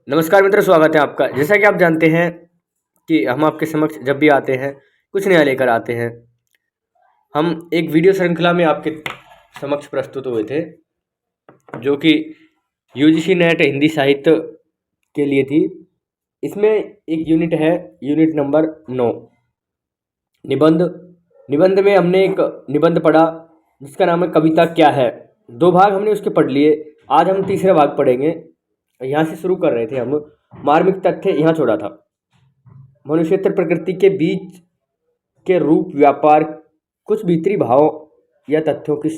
नमस्कार मित्र, स्वागत है आपका। जैसा कि आप जानते हैं कि हम आपके समक्ष जब भी आते हैं कुछ नया लेकर आते हैं। हम एक वीडियो श्रृंखला में आपके समक्ष प्रस्तुत हुए थे जो कि यूजीसी नेट हिंदी साहित्य के लिए थी। इसमें एक यूनिट है, यूनिट नंबर 9 निबंध। निबंध में हमने एक निबंध पढ़ा जिसका नाम है कविता क्या है। 2 भाग हमने उसके पढ़ लिए। आज हम तीसरा भाग पढ़ेंगे। यहाँ से शुरू कर रहे थे हम। मार्मिक तथ्य यहाँ छोड़ा था। मनुष्येतर प्रकृति के बीच के रूप व्यापार कुछ भीतरी भाव या तथ्यों की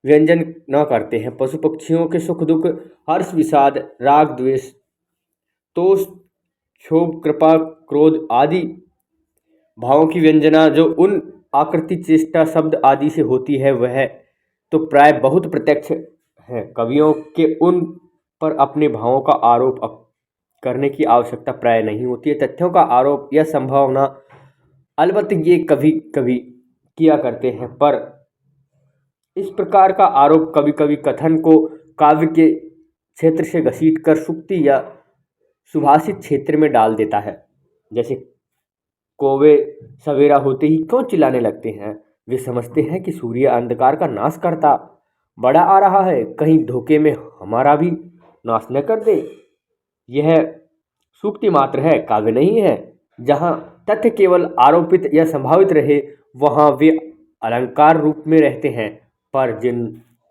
व्यंजन न करते हैं। पशु पक्षियों के सुख दुख, हर्ष विषाद, राग द्वेष, तोष क्षोभ, कृपा क्रोध आदि भावों की व्यंजना जो उन आकृति चेष्टा शब्द आदि से होती है वह तो प्राय बहुत प्रत्यक्ष है। कवियों के उन पर अपने भावों का आरोप करने की आवश्यकता प्राय नहीं होती है। तथ्यों का आरोप या संभावना अलबत्त ये कभी कभी किया करते हैं, पर इस प्रकार का आरोप कभी कभी कथन को काव्य के क्षेत्र से घसीटकर सूक्ति या सुभाषित क्षेत्र में डाल देता है। जैसे कौवे सवेरा होते ही क्यों चिल्लाने लगते हैं? वे समझते हैं कि सूर्य अंधकार का नाश करता बड़ा आ रहा है, कहीं धोखे में हमारा भी नाश न कर दे। यह सूक्ति मात्र है, काव्य नहीं है। जहाँ तथ्य केवल आरोपित या संभावित रहे वहाँ वे अलंकार रूप में रहते हैं, पर जिन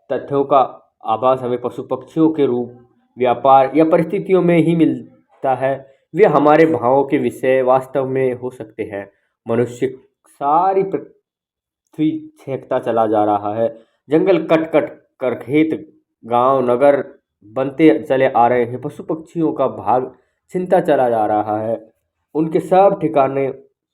तथ्यों का आभास हमें पशु पक्षियों के रूप व्यापार या परिस्थितियों में ही मिलता है वे हमारे भावों के विषय वास्तव में हो सकते हैं। मनुष्य सारी पृथ्वी छेंकता चला जा रहा है, जंगल कट कट कर खेत गांव नगर बनते चले आ रहे हैं, पशु पक्षियों का भाग छिनता चला जा रहा है, उनके सब ठिकाने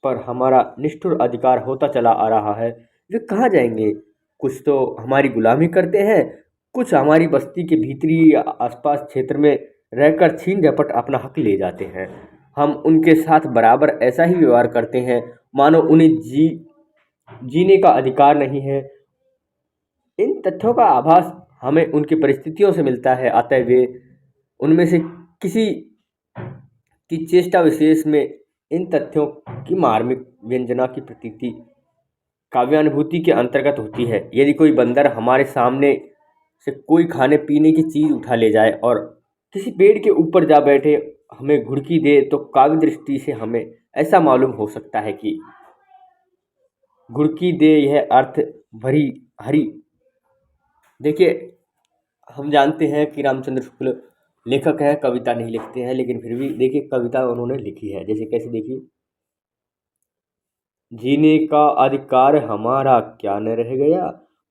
पर हमारा निष्ठुर अधिकार होता चला आ रहा है। वे कहाँ जाएंगे? कुछ तो हमारी गुलामी करते हैं, कुछ हमारी बस्ती के भीतरी आसपास क्षेत्र में रहकर छीन झपट अपना हक ले जाते हैं। हम उनके साथ बराबर ऐसा ही व्यवहार करते हैं मानो उन्हें जीने का अधिकार नहीं है। इन तथ्यों का आभास हमें उनकी परिस्थितियों से मिलता है, अतः वे उनमें से किसी की चेष्टा विशेष में इन तथ्यों की मार्मिक व्यंजना की प्रतीति काव्यानुभूति के अंतर्गत होती है। यदि कोई बंदर हमारे सामने से कोई खाने पीने की चीज़ उठा ले जाए और किसी पेड़ के ऊपर जा बैठे हमें घुड़की दे तो काव्य दृष्टि से हमें ऐसा मालूम हो सकता है कि घुड़की दे यह अर्थ भरी हरी। देखिए, हम जानते हैं कि रामचंद्र शुक्ल लेखक हैं, कविता नहीं लिखते हैं, लेकिन फिर भी देखिए कविता उन्होंने लिखी है। जैसे कैसे देखिए, जीने का अधिकार हमारा क्या न रह गया,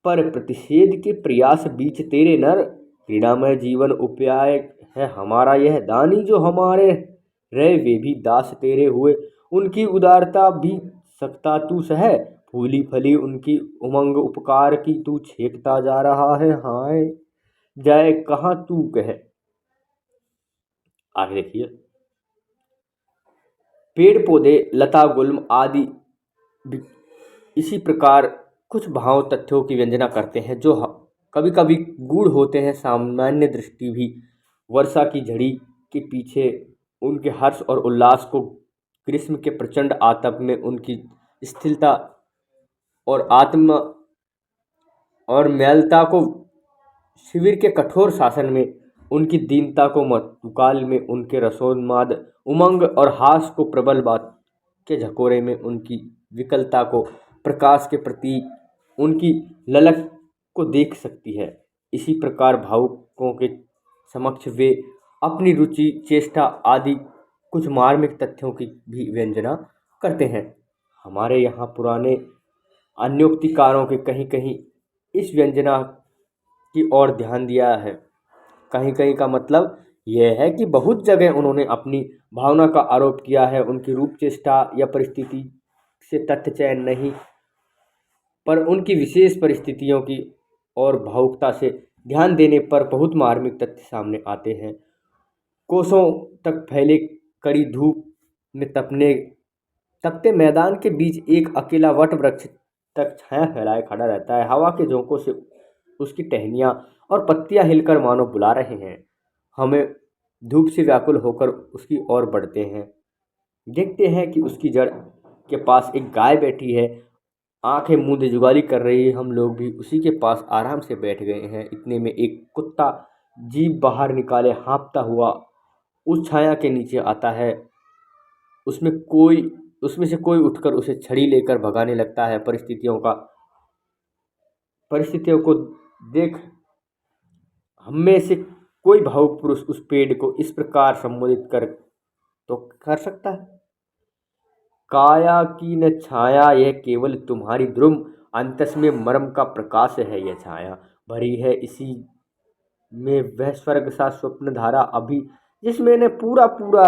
पर प्रतिषेध के प्रयास बीच तेरे नर, क्रीड़ामय जीवन उपाय है हमारा यह, दानी जो हमारे रहे वे भी दास तेरे हुए, उनकी उदारता भी सकता तू सह, फूली फली उनकी उमंग उपकार की तू छेकता जा रहा है, हाय जाए कहाँ तू कह। आगे देखिए, पेड़ पौधे लता गुल्म आदि इसी प्रकार कुछ भाव तथ्यों की व्यंजना करते हैं जो कभी कभी गूढ़ होते हैं। सामान्य दृष्टि भी वर्षा की झड़ी के पीछे उनके हर्ष और उल्लास को, ग्रीष्म के प्रचंड आतप में उनकी स्थिरता और आत्म और मैलता को, शिविर के कठोर शासन में उनकी दीनता को, मधुकाल में उनके रसोन्माद उमंग और हास को, प्रबल बात के झकोरे में उनकी विकलता को, प्रकाश के प्रति उनकी ललक को देख सकती है। इसी प्रकार भावुकों के समक्ष वे अपनी रुचि चेष्टा आदि कुछ मार्मिक तथ्यों की भी व्यंजना करते हैं। हमारे यहाँ पुराने अन्योक्तिकारों के कहीं कहीं इस व्यंजना की ओर ध्यान दिया है। कहीं कहीं का मतलब यह है कि बहुत जगह उन्होंने अपनी भावना का आरोप किया है। उनकी रूप चेष्टा या परिस्थिति से तथ्य चयन नहीं, पर उनकी विशेष परिस्थितियों की और भावुकता से ध्यान देने पर बहुत मार्मिक तथ्य सामने आते हैं। कोसों तक फैले कड़ी धूप में तपते मैदान के बीच एक अकेला वट वृक्ष तक छाया फैलाए खड़ा रहता है। हवा के झोंकों से उसकी टहनियाँ और पत्तियां हिलकर मानो बुला रहे हैं, हमें धूप से व्याकुल होकर उसकी ओर बढ़ते हैं। देखते हैं कि उसकी जड़ के पास एक गाय बैठी है, आंखें मूंदे जुगाली कर रही है। हम लोग भी उसी के पास आराम से बैठ गए हैं। इतने में एक कुत्ता जीभ बाहर निकाले हाँफता हुआ उस छाया के नीचे आता है। उसमें कोई उसमें से कोई उठकर उसे छड़ी लेकर भगाने लगता है। परिस्थितियों को देख हम में से कोई भावुक पुरुष उस पेड़ को इस प्रकार संबोधित कर सकता है। काया की न छाया यह केवल तुम्हारी ध्रुम, अंतस में मर्म का प्रकाश है यह छाया। भरी है इसी में वह स्वर्ग सा स्वप्न धारा अभी, जिसमें ने पूरा पूरा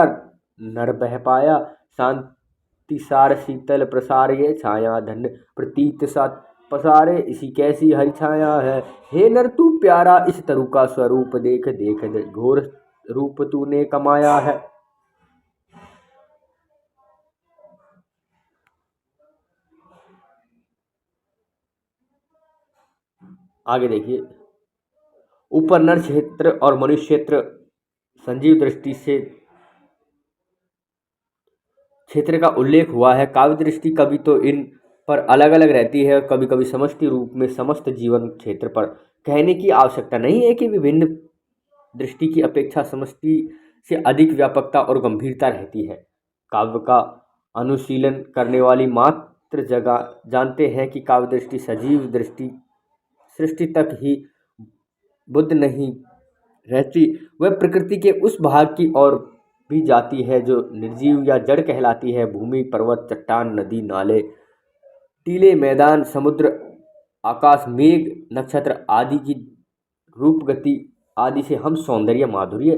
नर बह पाया। शांति सार शीतल प्रसार ये छाया, धन्य प्रतीत सा पसारे इसी कैसी हरि छाया है। हे नर तू प्यारा इस तरु का स्वरूप देख, देख घोर रूप तूने कमाया है। आगे देखिए, ऊपर नर क्षेत्र और मनुष्य क्षेत्र संजीव दृष्टि से क्षेत्र का उल्लेख हुआ है। काव्य दृष्टि कभी तो इन पर अलग अलग रहती है, कभी कभी समष्टि रूप में समस्त जीवन क्षेत्र पर। कहने की आवश्यकता नहीं है कि विभिन्न दृष्टि की अपेक्षा समष्टि से अधिक व्यापकता और गंभीरता रहती है। काव्य का अनुशीलन करने वाली मात्र जगह जानते हैं कि काव्य दृष्टि सजीव दृष्टि सृष्टि तक ही बुद्ध नहीं रहती, वह प्रकृति के उस भाग की ओर भी जाती है जो निर्जीव या जड़ कहलाती है। भूमि, पर्वत, चट्टान, नदी, नाले, टीले, मैदान, समुद्र, आकाश, मेघ, नक्षत्र आदि की रूप गति आदि से हम सौंदर्य, माधुर्य,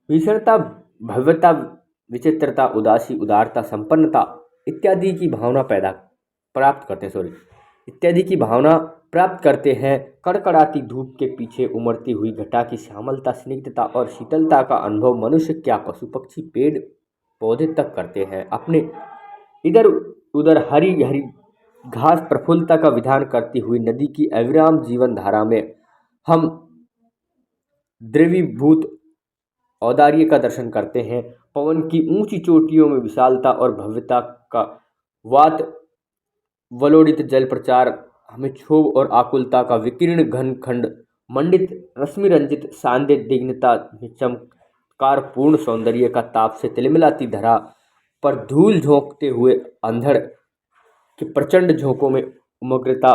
भीषणता, भव्यता, विचित्रता, उदासी, उदारता, संपन्नता इत्यादि की भावना प्राप्त करते हैं। इत्यादि की भावना प्राप्त करते हैं। कड़कड़ाती धूप के पीछे उमड़ती हुई घटा की श्यामलता, स्निग्धता और शीतलता का अनुभव मनुष्य क्या पशु पक्षी पेड़ पौधे तक करते हैं। अपने इधर उधर हरी हरी घास प्रफुल्लता का विधान करती हुई नदी की अविराम जीवन धारा में हम द्रवीभूत औदार्य का दर्शन करते हैं। पवन की ऊंची चोटियों में विशालता और भव्यता का वात वलोड़ित जल प्रचार हमें क्षोभ और आकुलता का विकीर्ण घन खंड मंडित रश्मि रंजित सांध्य दिग्नता में चमत्कार पूर्ण सौंदर्य का ताप से तिलमिलाती धरा पर धूल झोंकते हुए अंधड़ के प्रचंड झोंकों में उग्रता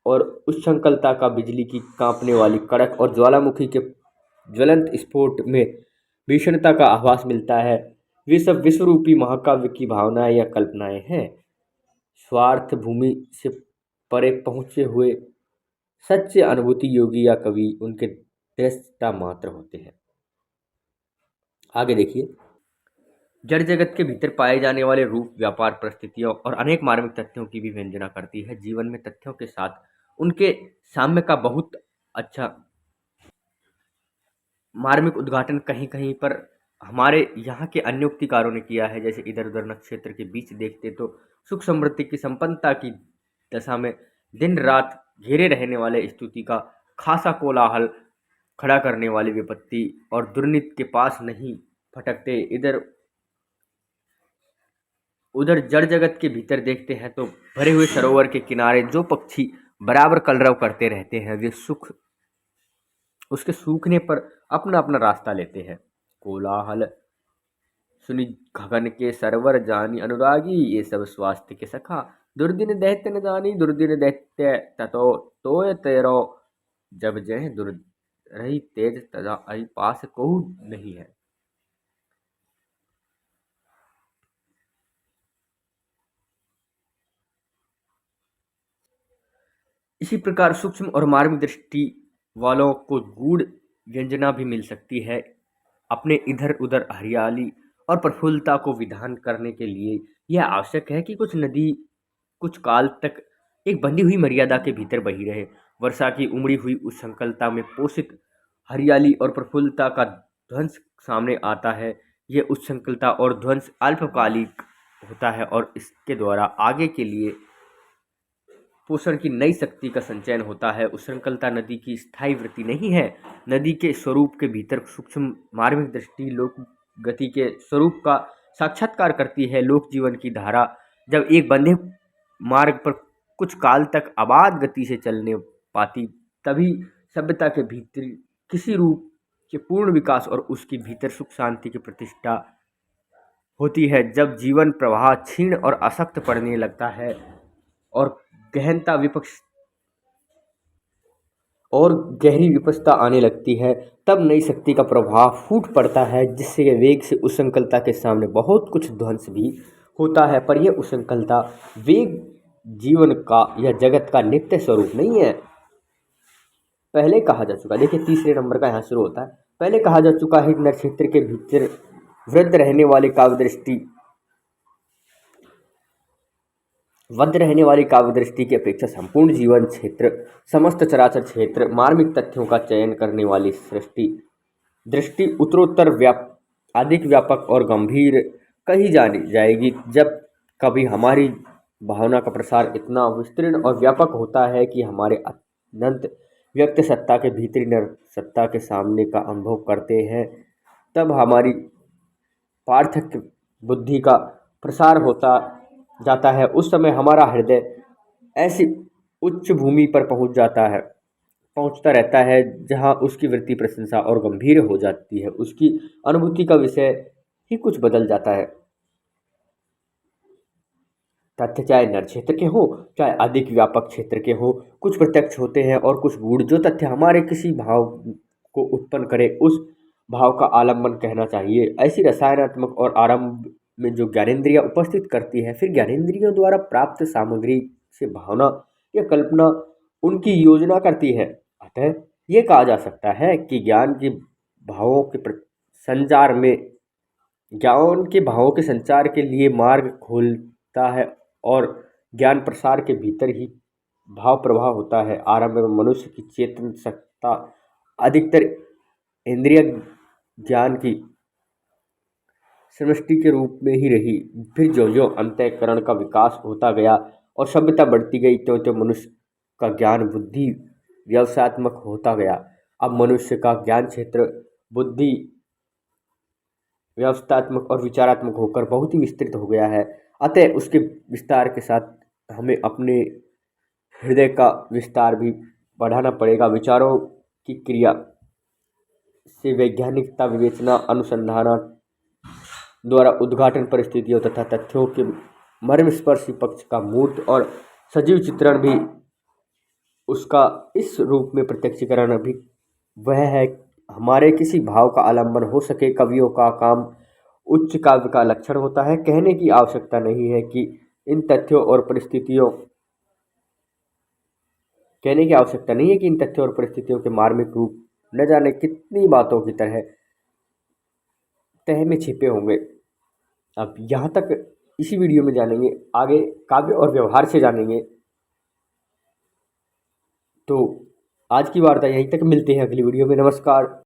और उच्छृंखलता का बिजली की कांपने वाली कड़क और ज्वालामुखी के ज्वलंत स्फोट में भीषणता का आभास मिलता है। वे सब विश्वरूपी महाकाव्य की भावनाएं या कल्पनाएं हैं। स्वार्थ भूमि से परे पहुंचे हुए सच्चे अनुभूति योगी या कवि उनके दृष्टा मात्र होते हैं। आगे देखिए, जड़ जगत के भीतर पाए जाने वाले रूप, व्यापार, परिस्थितियों और अनेक मार्मिक तथ्यों की भी व्यंजना करती है। जीवन में तथ्यों के साथ उनके साम्य का बहुत अच्छा मार्मिक उद्घाटन कहीं कहीं पर हमारे यहाँ के अन्योक्तिकारों ने किया है। जैसे इधर उधर नक्षत्र के बीच देखते तो सुख समृद्धि की संपन्नता की दशा में दिन रात घेरे रहने वाले स्तुति का खासा कोलाहल खड़ा करने वाली विपत्ति और दुर्नीति के पास नहीं फटकते। इधर उधर जड़ जगत के भीतर देखते हैं तो भरे हुए सरोवर के किनारे जो पक्षी बराबर कलरव करते रहते हैं, वे उसके सूखने पर अपना अपना रास्ता लेते हैं। कोलाहल सुनि गगन के सरवर जानी अनुरागी, ये सब स्वास्थ्य के सखा। दुर्दिन दैत्य न जानी दुर्दिन दैत्य ततो तोय तेरो, जब जय दुर रही तेज तजा आई पास कहू नहीं है। इसी प्रकार सूक्ष्म और मार्मिक दृष्टि वालों को गूढ़ व्यंजना भी मिल सकती है। अपने इधर उधर हरियाली और प्रफुल्लता को विधान करने के लिए यह आवश्यक है कि कुछ नदी कुछ काल तक एक बंधी हुई मर्यादा के भीतर बही रहे। वर्षा की उमड़ी हुई उस संकलता में पोषित हरियाली और प्रफुल्लता का ध्वंस सामने आता है। यह उच्छृंखलता और ध्वंस अल्पकालिक होता है और इसके द्वारा आगे के लिए पोषण की नई शक्ति का संचयन होता है। उच्छृंखलता नदी की स्थायी वृत्ति नहीं है, नदी के स्वरूप के भीतर सूक्ष्म मार्मिक दृष्टि लोक गति के स्वरूप का साक्षात्कार करती है। लोक जीवन की धारा जब एक बंधे मार्ग पर कुछ काल तक अबाध गति से चलने पाती, तभी सभ्यता के भीतर किसी रूप के पूर्ण विकास और उसके भीतर सुख शांति की प्रतिष्ठा होती है। जब जीवन प्रवाह क्षीण और अशक्त पड़ने लगता है और गहनता विपक्ष और गहरी विपक्षता आने लगती है, तब नई शक्ति का प्रभाव फूट पड़ता है, जिससे वेग से उच्छृंखलता के सामने बहुत कुछ ध्वंस भी होता है। पर यह उच्छृंखलता वेग जीवन का या जगत का नित्य स्वरूप नहीं है। पहले कहा जा चुका, देखिए तीसरे नंबर का यहाँ शुरू होता है। पहले कहा जा चुका है नक्षत्र के भीतर वृद्ध रहने वाली काव्य दृष्टि की अपेक्षा संपूर्ण जीवन क्षेत्र, समस्त चराचर क्षेत्र, मार्मिक तथ्यों का चयन करने वाली सृष्टि दृष्टि उत्तरोत्तर अधिक व्यापक और गंभीर कही जानी जाएगी। जब कभी हमारी भावना का प्रसार इतना विस्तीर्ण और व्यापक होता है कि हमारे अनंत व्यक्त सत्ता के भीतरी नर सत्ता के सामने का अनुभव करते हैं, तब हमारी पार्थक्य बुद्धि का प्रसार होता जाता है। उस समय हमारा हृदय ऐसी उच्च भूमि पर पहुंचता रहता है जहां उसकी वृत्ति प्रशंसा और गंभीर हो जाती है। उसकी अनुभूति का विषय ही कुछ बदल जाता है। तथ्य चाहे नर क्षेत्र के हो, चाहे अधिक व्यापक क्षेत्र के हो, कुछ प्रत्यक्ष होते हैं और कुछ गूढ़। जो तथ्य हमारे किसी भाव को उत्पन्न करे, उस भाव का आलम्बन कहना चाहिए। ऐसी रसायनात्मक और आरंभ में जो ज्ञानेंद्रियां उपस्थित करती है, फिर ज्ञानेंद्रियों द्वारा प्राप्त सामग्री से भावना या कल्पना उनकी योजना करती है। अतः ये कहा जा सकता है कि ज्ञान के भावों के संचार के लिए मार्ग खोलता है और ज्ञान प्रसार के भीतर ही भाव प्रवाह होता है। आरंभ में मनुष्य की चेतन सत्ता अधिकतर इंद्रिय ज्ञान की समष्टि के रूप में ही रही। फिर जो जो अंतःकरण का विकास होता गया और सभ्यता बढ़ती गई, त्यों त्यों मनुष्य का ज्ञान बुद्धि व्यवसायत्मक होता गया। अब मनुष्य का ज्ञान क्षेत्र बुद्धि व्यवस्थात्मक और विचारात्मक होकर बहुत ही विस्तृत हो गया है। अतः उसके विस्तार के साथ हमें अपने हृदय का विस्तार भी बढ़ाना पड़ेगा। विचारों की क्रिया से वैज्ञानिकता, विवेचना, अनुसंधान द्वारा उद्घाटन, परिस्थितियों तथा तथ्यों के मर्मस्पर्शी पक्ष का मूर्त और सजीव चित्रण भी, उसका इस रूप में प्रत्यक्षीकरण भी वह है हमारे किसी भाव का आलंबन हो सके। कवियों का काम उच्च काव्य का लक्षण होता है। कहने की आवश्यकता नहीं है कि इन तथ्यों और परिस्थितियों के मार्मिक रूप न जाने कितनी बातों की तह में छिपे होंगे। अब यहाँ तक इसी वीडियो में जानेंगे, आगे काव्य और व्यवहार से जानेंगे। तो आज की वार्ता यहीं तक, मिलते हैं अगली वीडियो में। नमस्कार।